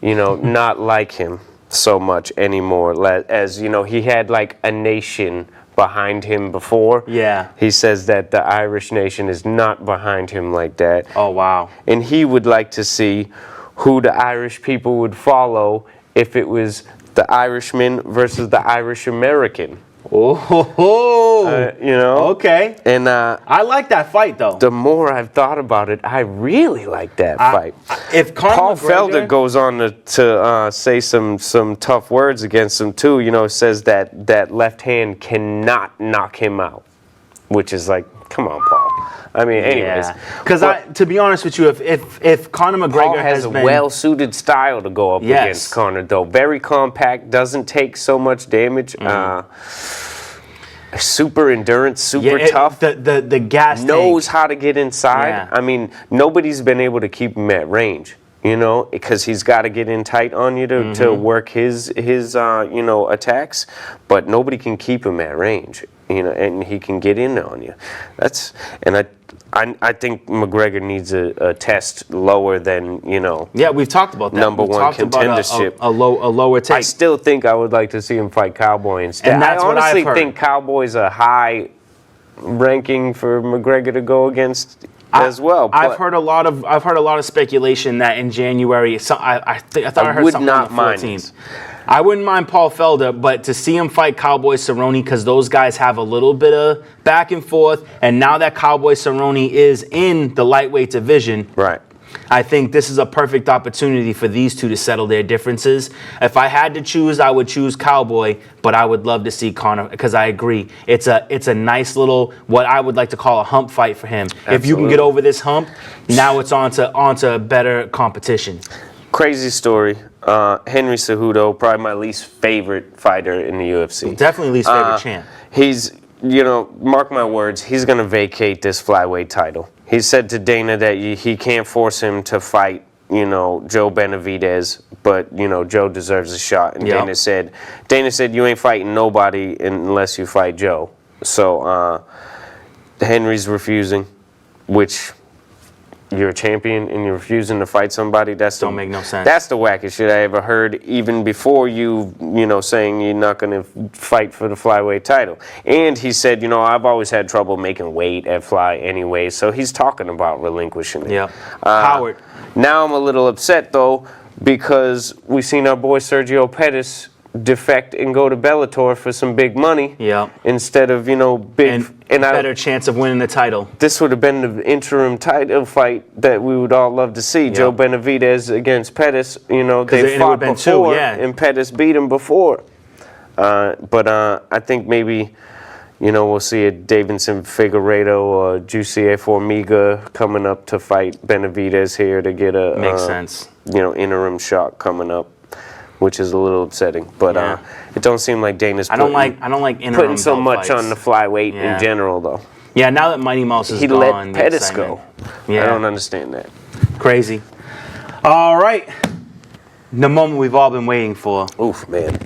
not like him so much anymore. As he had like a nation behind him before. Yeah. He says that the Irish nation is not behind him like that. Oh, wow. And he would like to see who the Irish people would follow if it was the Irishman versus the Irish American. Okay. And I like that fight, though. The more I've thought about it, I really like that fight. If Paul Felder goes on to say some tough words against him too, says that left hand cannot knock him out, which is like, come on, Paul. I mean, anyways. Because to be honest with you, if Conor McGregor Paul has a well-suited style to go up against Conor, though. Very compact, doesn't take so much damage. Super endurance, super tough. The gas knows tank. how to get inside. Yeah. I mean, nobody's been able to keep him at range. Because he's got to get in tight on you to work his attacks, but nobody can keep him at range. and he can get in on you. I think McGregor needs a test lower than, Yeah, we've talked about that. Number one contendership. A lower take. I still think I would like to see him fight Cowboy instead. And that's I what I've honestly heard. think Cowboy's a high ranking for McGregor to go against as well. I've heard a lot of speculation that in January, I thought I heard would something not on the mind 14th. I wouldn't mind Paul Felder, but to see him fight Cowboy Cerrone, because those guys have a little bit of back and forth, and now that Cowboy Cerrone is in the lightweight division, right. I think this is a perfect opportunity for these two to settle their differences. If I had to choose, I would choose Cowboy, but I would love to see Conor, because I agree. It's a nice little, what I would like to call a hump fight for him. Absolutely. If you can get over this hump, now it's on to better competition. Crazy story. Henry Cejudo, probably my least favorite fighter in the UFC. Definitely least favorite champ. He's, mark my words, he's going to vacate this flyweight title. He said to Dana that he can't force him to fight, Joe Benavidez, but, Joe deserves a shot. And Yep. Dana said, you ain't fighting nobody unless you fight Joe. So Henry's refusing, which... You're a champion and you're refusing to fight somebody. Don't make no sense. That's the wackest shit I ever heard, even before you saying you're not going to fight for the flyweight title. And he said, I've always had trouble making weight at fly anyway, so he's talking about relinquishing it. Yeah. Howard. Now I'm a little upset, though, because we've seen our boy Sergio Pettis defect and go to Bellator for some big money. Yeah. Instead of, big... And better chance of winning the title. This would have been the interim title fight that we would all love to see. Joe Benavidez against Pettis. They fought before, and Pettis beat him before. But I think maybe, we'll see a Davidson Figueiredo or Jussier Formiga coming up to fight Benavidez here to get a makes sense. Interim shot coming up, which is a little upsetting. But it don't seem like Dana's I don't like interim putting so much fights on the flyweight in general, though. Yeah, now that Mighty Mouse is he gone, let Pettis go. Yeah. I don't understand that. Crazy. All right. The moment we've all been waiting for. Oof, man.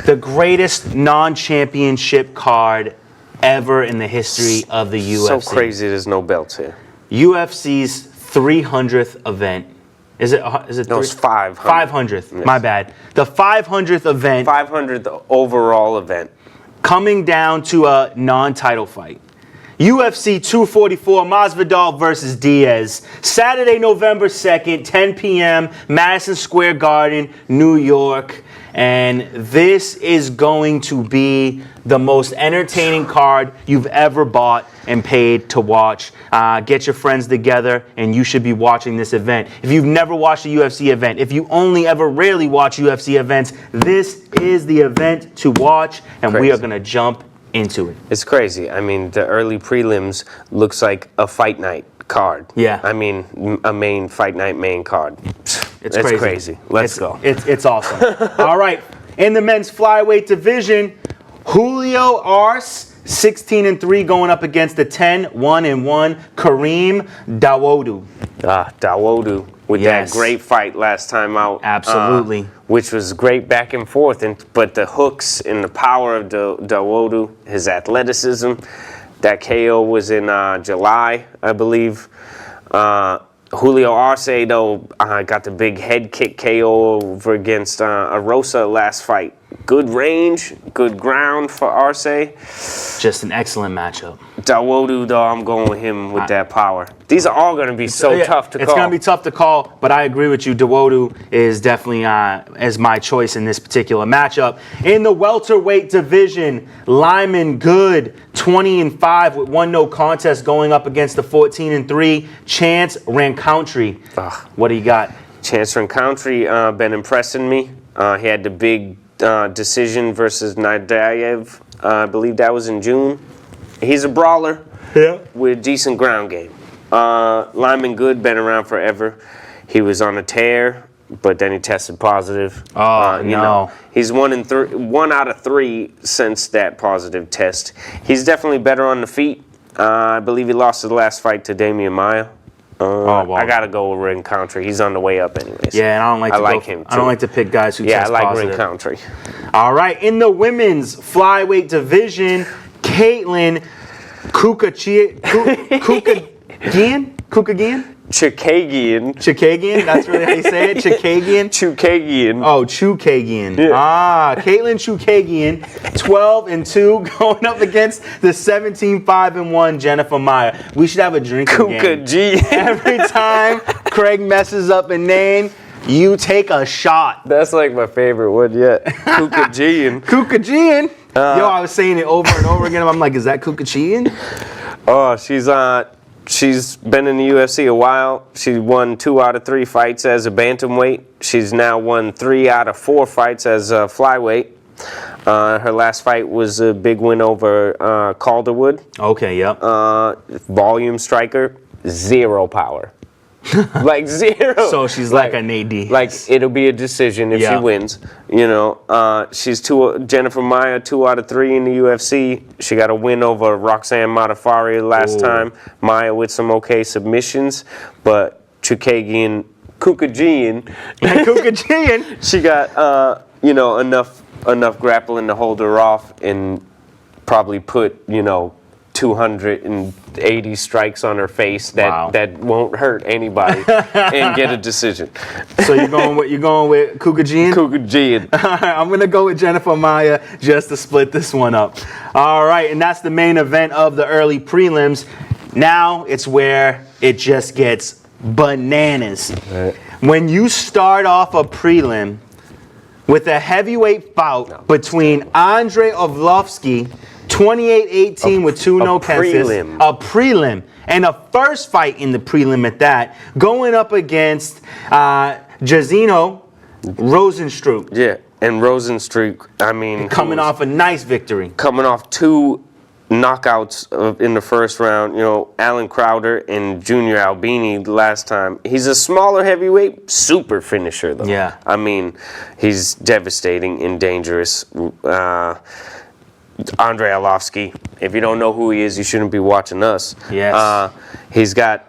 The greatest non-championship card ever in the history of the UFC. So crazy there's no belts here. UFC's 300th event. Is it? No, it's 500. 500th. Yes. My bad. The 500th event. 500th overall event. Coming down to a non-title fight. UFC 244, Masvidal versus Diaz. Saturday, November 2nd, 10 p.m., Madison Square Garden, New York. And this is going to be the most entertaining card you've ever bought and paid to watch. Get your friends together, and you should be watching this event. If you've never watched a UFC event, if you only ever rarely watch UFC events, this is the event to watch, and we are going to jump into it. It's crazy. I mean, the early prelims looks like a fight night card. Yeah. I mean, a main fight night main card. It's crazy. Let's go. It's awesome. All right. In the men's flyweight division, Julio Arce, 16-3, going up against the 10-1-1 Kareem Dawodu. Dawodu with that great fight last time out. Absolutely. Which was great back and forth, but the hooks and the power of Dawodu, his athleticism. That KO was in July, I believe. Julio Arce, though, got the big head kick KO over against Arosa last fight. Good range, good ground for Arce. Just an excellent matchup. Dawodu, though, I'm going with him with that power. These are all going to be so tough to call. It's going to be tough to call, but I agree with you. Dawodu is definitely as my choice in this particular matchup. In the welterweight division, Lyman Good, 20-5 with 1 no contest, going up against the 14-3 Chance Rancountry. What do you got? Chance Rancountry been impressing me. He had the big decision versus Nadayev. I believe that was in June. He's a brawler with decent ground game. Lyman Good been around forever. He was on a tear, but then he tested positive. He's 1 out of 3 since that positive test. He's definitely better on the feet. I believe he lost his last fight to Demian Maia. I gotta go with Rancountry. He's on the way up anyways. Yeah, and I don't like him too. I don't like to pick guys who test positive. I like Rancountry. All right, in the women's flyweight division, Caitlin Kukagian? Chikagian, that's really how you say it? Chukagian. Oh, Chukagian. Yeah. Caitlin Chukagian, 12-2, going up against the 17-5-1 Jennifer Maia. We should have a drinking game. Every time Craig messes up a name, you take a shot. That's like my favorite one yet. Kukagian. Kukagian. Yo, I was saying it over and over again. I'm like, is that Kukagian? Oh, she's been in the UFC a while. She won 2 out of 3 fights as a bantamweight. She's now won 3 out of 4 fights as a flyweight. Her last fight was a big win over Calderwood. Okay, yep. Volume striker, 0 power. Like 0. So she's like an AD. Like it'll be a decision if she wins. You know, she's Jennifer Maia 2 out of 3 in the UFC. She got a win over Roxanne Modafferi last time. Maia with some okay submissions, but Kukagian, she got enough grappling to hold her off and probably put 280 strikes on her face that won't hurt anybody and get a decision. So you're going with Kukagian? Kukagian. All right, I'm gonna go with Jennifer Maia just to split this one up. All right, and that's the main event of the early prelims. Now it's where it just gets bananas. Right. When you start off a prelim with a heavyweight bout between Andre Arlovski, 28-18 with 2 no contest. A prelim. And a first fight in the prelim at that, going up against Jairzinho Rozenstruik. Yeah, and Rozenstruik, I mean... Coming off a nice victory. Coming off 2 knockouts in the first round. Alan Crowder and Junior Albini last time. He's a smaller heavyweight, super finisher, though. Yeah. I mean, he's devastating and dangerous. Andre Arlovski. If you don't know who he is, you shouldn't be watching us. Yes. He's got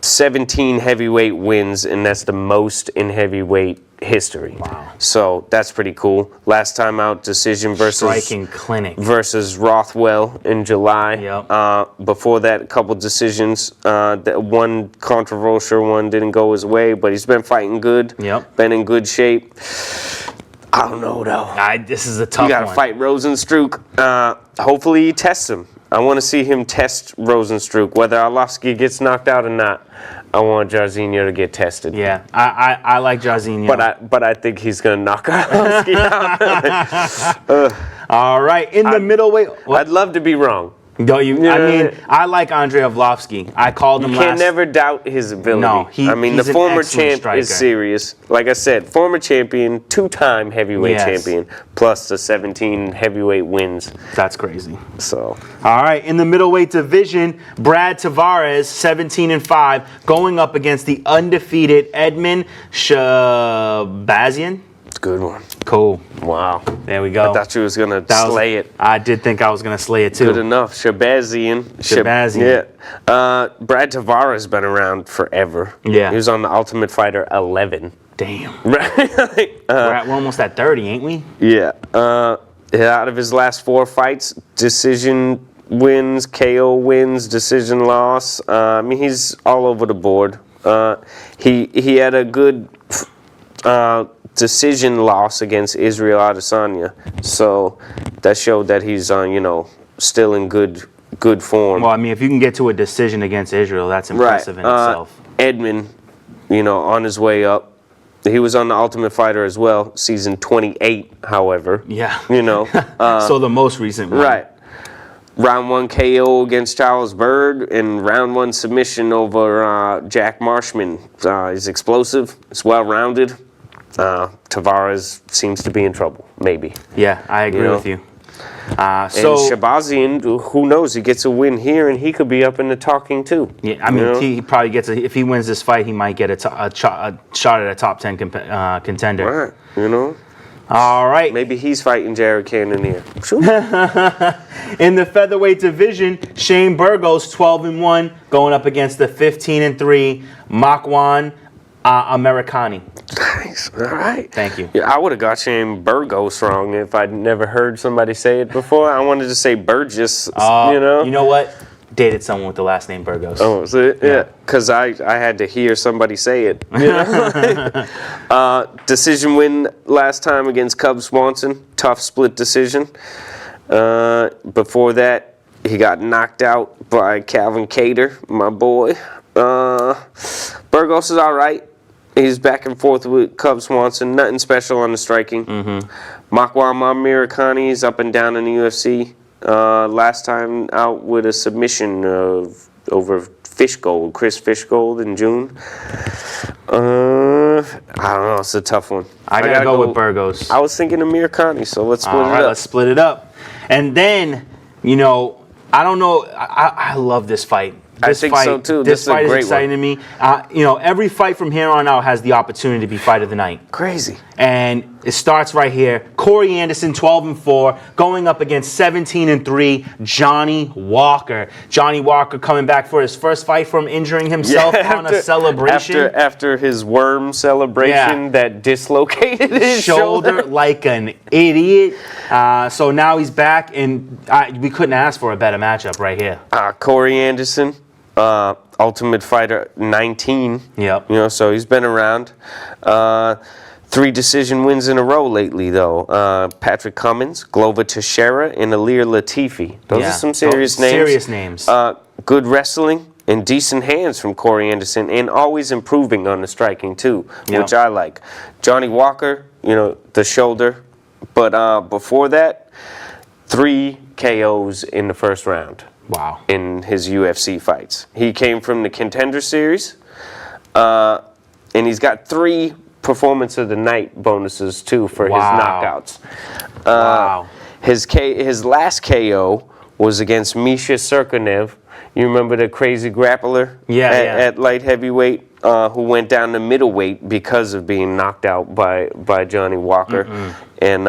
17 heavyweight wins, and that's the most in heavyweight history. Wow. So that's pretty cool. Last time out, decision Striking clinic. versus Rothwell in July. Yep. Before that, a couple decisions. That one controversial one didn't go his way, but he's been fighting good. Yep. Been in good shape. I don't know, though. This is a tough one. You got to fight Rozenstruik. Hopefully he tests him. I want to see him test Rozenstruik. Whether Arlovski gets knocked out or not, I want Jairzinho to get tested. Yeah, I like Jairzinho. But I think he's going to knock Arlovski out. All right, in the middleweight. I'd love to be wrong. I like Andre Arlovski. I called him last. You can never doubt his ability. No, the former champ is serious. Like I said, former champion, 2-time heavyweight champion, plus the 17 heavyweight wins. That's crazy. So. All right, in the middleweight division, Brad Tavares, 17-5, going up against the undefeated Edmund Shabazian. Good one. Cool. Wow. There we go. I thought you was going to slay it. I did think I was going to slay it too. Good enough. Shabazian. Yeah. Brad Tavares been around forever. Yeah. He was on the Ultimate Fighter 11. Damn. Right? We're almost at 30, ain't we? Yeah. Out of his last 4 fights, decision wins, KO wins, decision loss. He's all over the board. He had a good decision loss against Israel Adesanya, so that showed that he's still in good form. Well, if you can get to a decision against Israel, that's impressive in itself. Edmund, on his way up. He was on the Ultimate Fighter as well, season 28, however. Yeah. So the most recent one. Right. Round 1 KO against Charles Byrd, and round 1 submission over Jack Marshman. He's explosive. It's well-rounded. Tavares seems to be in trouble, maybe. Yeah, I agree with you. And Shabazian, who knows? He gets a win here, and he could be up in the talking too. Yeah, he probably gets if he wins this fight, he might get a shot at a top 10 contender. Right, All right. Maybe he's fighting Jared Cannonier. Sure. In the featherweight division, Shane Burgos, 12-1, going up against the 15-3 Makwan Americani. Nice. All right. Thank you. Yeah, I would have got you in Burgos wrong if I'd never heard somebody say it before. I wanted to say Burgess, you know? You know what? Dated someone with the last name Burgos. Oh, is it? Yeah. Because I had to hear somebody say it. You know? Decision win last time against Cub Swanson. Tough split decision. Before that, he got knocked out by Calvin Cater, my boy. Burgos is all right. He's back and forth with Cub Swanson. Nothing special on the striking. Makwan Mirakani is up and down in the UFC. Last time out with a submission over Fishgold, Chris Fishgold in June. I don't know. It's a tough one. I gotta go with Burgos. I was thinking of Mirakani, so let's split it up. All right, let's split it up. And then, you know, I don't know. I love this fight. I think so too. This fight is is exciting to me. You know, every fight from here on out has the opportunity to be fight of the night. Crazy. And it starts right here. Corey Anderson, 12-4, going up against 17-3, Johnny Walker. Johnny Walker coming back for his first fight from injuring himself on a celebration. After his worm celebration that dislocated his shoulder like an idiot. So now he's back, and we couldn't ask for a better matchup right here. Corey Anderson. Ultimate Fighter 19. Yep. You know, so he's been around. 3 decision wins in a row lately, though. Patrick Cummins, Glover Teixeira, and Alir Latifi. Those are some serious names. Serious names. Good wrestling and decent hands from Corey Anderson, and always improving on the striking, too, which I like. Johnny Walker, you know, the shoulder. But before that, 3 KOs in the first round. Wow. In his UFC fights. He came from the Contender Series, and he's got 3 Performance of the Night bonuses, too, for his knockouts. Wow. His last KO was against Misha Serkonev. You remember the crazy grappler at light heavyweight who went down to middleweight because of being knocked out by Johnny Walker, and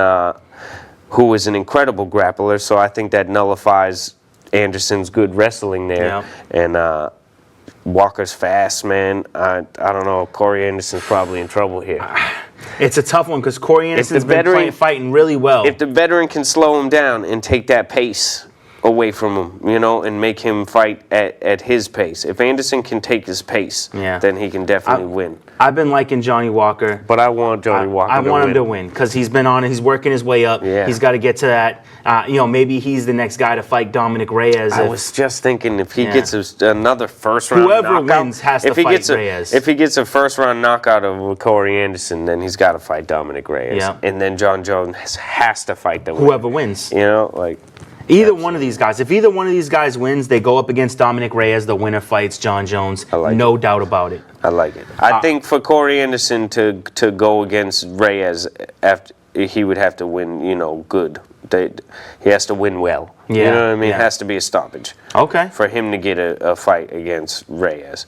who was an incredible grappler, so I think that nullifies Anderson's good wrestling there, and Walker's fast, man. I don't know. Corey Anderson's probably in trouble here. It's a tough one because Corey Anderson's been fighting really well. If the veteran can slow him down and take that pace away from him, you know, and make him fight at his pace. If Anderson can take his pace, then he can definitely win. I've been liking Johnny Walker. But I want Johnny Walker to win. I want him to win because he's been on it. He's working his way up. Yeah. He's got to get to that. You know, maybe he's the next guy to fight Dominic Reyes. I was just thinking if he gets another first-round knockout. Whoever wins has to fight Reyes. If he gets a first-round knockout of Corey Anderson, then he's got to fight Dominic Reyes. Yeah. And then John Jones has to fight the winner. Whoever wins. You know, like... Either one of these guys. If either one of these guys wins, they go up against Dominic Reyes. The winner fights John Jones. No doubt about it. I like it. I think for Corey Anderson to go against Reyes, after he would have to win, you know, good. He has to win well. Yeah, you know what I mean? yeah. It has to be a stoppage. Okay. For him to get a fight against Reyes,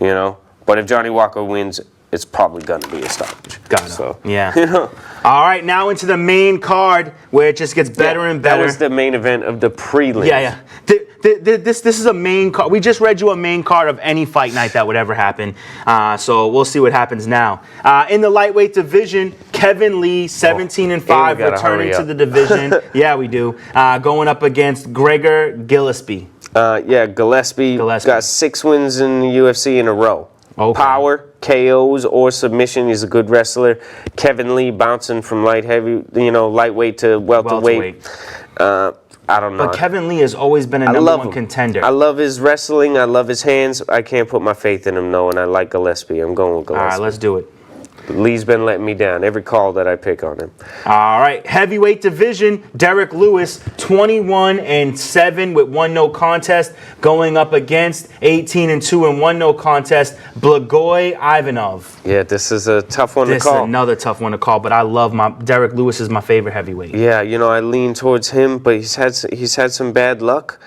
you know? But if Johnny Walker wins, it's probably going to be a stoppage. Got it. So, yeah. You know? All right, now into the main card where it just gets better and better. That was the main event of the prelims. Yeah. This is a main card. We just read you a main card of any fight night that would ever happen. So we'll see what happens now. In the lightweight division, Kevin Lee, 17-5, returning to the division. Yeah, we do. Going up against Gregor Gillespie. Gillespie got 6 wins in the UFC in a row. Okay. Power, KOs, or submission. He's a good wrestler. Kevin Lee bouncing from lightweight to welterweight. I don't know. But Kevin Lee has always been a number 1 contender. I love his wrestling. I love his hands. I can't put my faith in him, though, and I like Gillespie. I'm going with Gillespie. All right, let's do it. Lee's been letting me down every call that I pick on him. All right, heavyweight division, Derek Lewis, 21-7 with 1 no contest, going up against 18-2 and 1 no contest, Blagoy Ivanov. Yeah, this is a tough one to call. This is another tough one to call, but I love Derek Lewis is my favorite heavyweight. Yeah, you know, I lean towards him, but he's had some bad luck.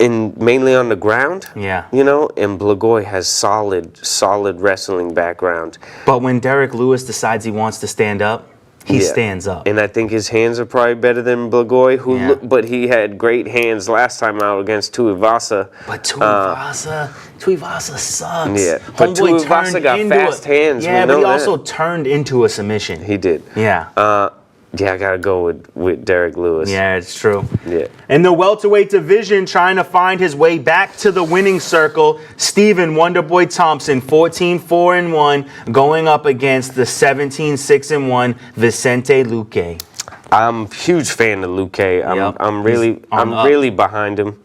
Mainly on the ground, you know, and Blagoy has solid wrestling background. But when Derek Lewis decides he wants to stand up, he stands up. And I think his hands are probably better than Blagoy, but he had great hands last time out against Tuivasa. But Tuivasa sucks. Yeah, but Tuivasa got fast hands. Yeah, but he also turned into a submission. He did. Yeah. Yeah, I gotta go with Derek Lewis. Yeah, it's true. Yeah. In the welterweight division, trying to find his way back to the winning circle, Stephen Wonderboy Thompson, 14-4-1, going up against the 17-6-1 Vicente Luque. I'm a huge fan of Luque. I'm really behind him.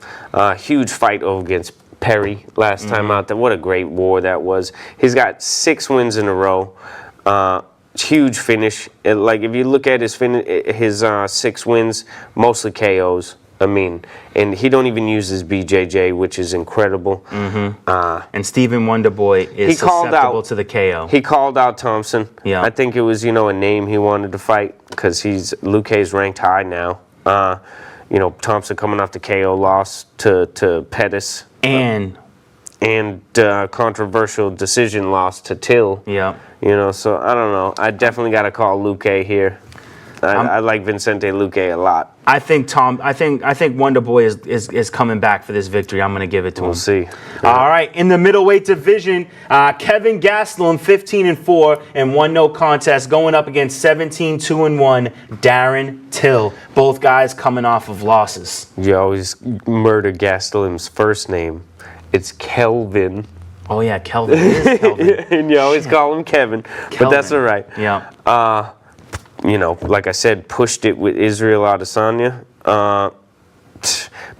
Huge fight over against Perry last time out there. What a great war that was. He's got 6 wins in a row. Huge finish. Like if you look at his 6 wins, mostly KOs. I mean, and he don't even use his BJJ, which is incredible. And Stephen Wonderboy is susceptible to the KO. He called out Thompson. Yeah. I think it was a name he wanted to fight because Luque's ranked high now. Thompson coming off the KO loss to Pettis and controversial decision loss to Till. Yeah. So I don't know. I definitely got to call Luque here. I like Vicente Luque a lot. I think Wonderboy is coming back for this victory. I'm going to give it to him. We'll see. Yeah. All right, in the middleweight division, Kevin Gastelum, 15-4 and 1 no contest, going up against 17-2-1 Darren Till. Both guys coming off of losses. You always murder Gastelum's first name. It's Kelvin. Oh yeah, Kelvin. It is Kelvin. And you always call him Kevin, but that's all right. Yeah. Like I said, pushed it with Israel Adesanya.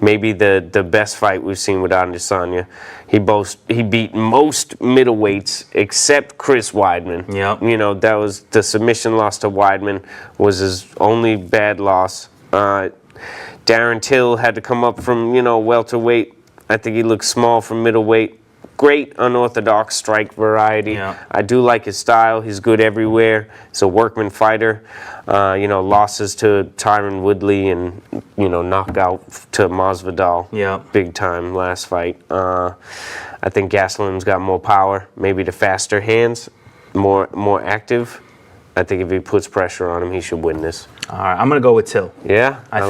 Maybe the best fight we've seen with Adesanya. He beat most middleweights except Chris Weidman. Yep. That was the submission loss to Weidman was his only bad loss. Darren Till had to come up from welterweight. I think he looks small from middleweight. Great unorthodox strike variety. Yeah. I do like his style. He's good everywhere. He's a workman fighter. Losses to Tyron Woodley and knockout to Masvidal. Yeah. Big time last fight. I think Gastelum's got more power. Maybe the faster hands, more active. I think if he puts pressure on him, he should win this. All right, I'm going to go with Till. Yeah? I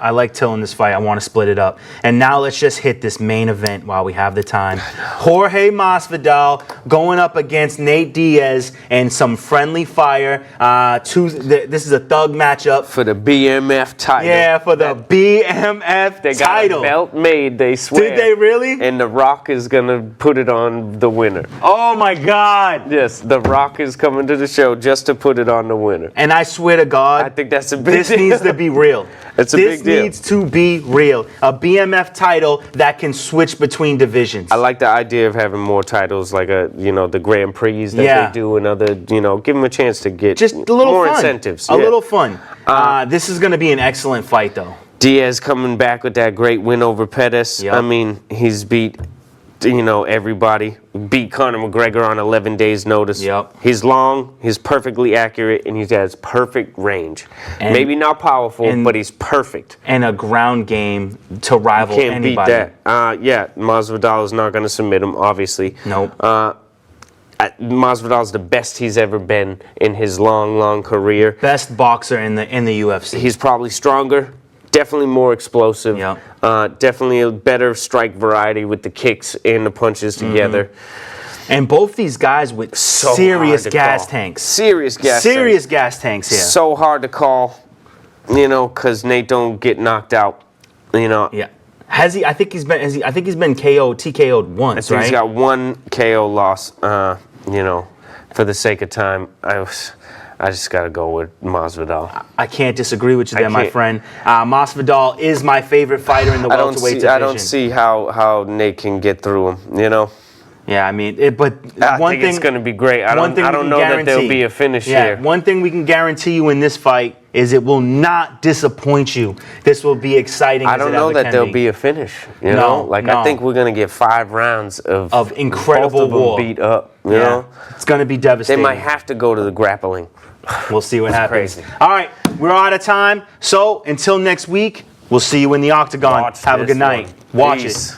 like Till in this fight. I want to split it up. And now let's just hit this main event while we have the time. Jorge Masvidal going up against Nate Diaz and some friendly fire. This is a thug matchup. For the BMF title. Yeah, for the BMF title. They got a belt made, they swear. Did they really? And The Rock is going to put it on the winner. Oh, my God. Yes, The Rock is coming to the show just to put it on the winner. And I swear to God, I think that's a big this deal. needs to be real. It's a big deal. This needs to be real. A BMF title that can switch between divisions. I like the idea of having more titles like the Grand Prix that they do and other, give them a chance to get just a little more fun. Incentives. A little fun. This is going to be an excellent fight, though. Diaz coming back with that great win over Pettis. Yep. I mean, he's beat everybody. Beat Conor McGregor on 11 days' notice. Yep. He's long, he's perfectly accurate, and he has perfect range. And, maybe not powerful, but he's perfect. And a ground game to rival Can't anybody. beat that. Masvidal is not going to submit him, obviously. Nope. Masvidal's the best he's ever been in his long career. Best boxer in the UFC. He's probably stronger. Definitely more explosive. Yep. Definitely a better strike variety with the kicks and the punches together. And both these guys with serious gas tanks. Serious gas tanks here. So hard to call, because Nate don't get knocked out. Yeah. Has he? I think he's been TKO'd once, I think right? he's got one KO loss. For the sake of time, I just got to go with Masvidal. I can't disagree with you there, my friend. Masvidal is my favorite fighter in the welterweight division. I don't see how Nate can get through him, Yeah, I mean, it's going to be great. I don't know that there'll be a finish here. One thing we can guarantee you in this fight is it will not disappoint you. This will be exciting. I don't know that there'll be a finish. I think we're going to get 5 rounds of incredible both of war. them beat up. You know? It's going to be devastating. They might have to go to the grappling. We'll see what happens. Crazy. All right, we're out of time. So until next week, we'll see you in the octagon. Have a good night. Watch it.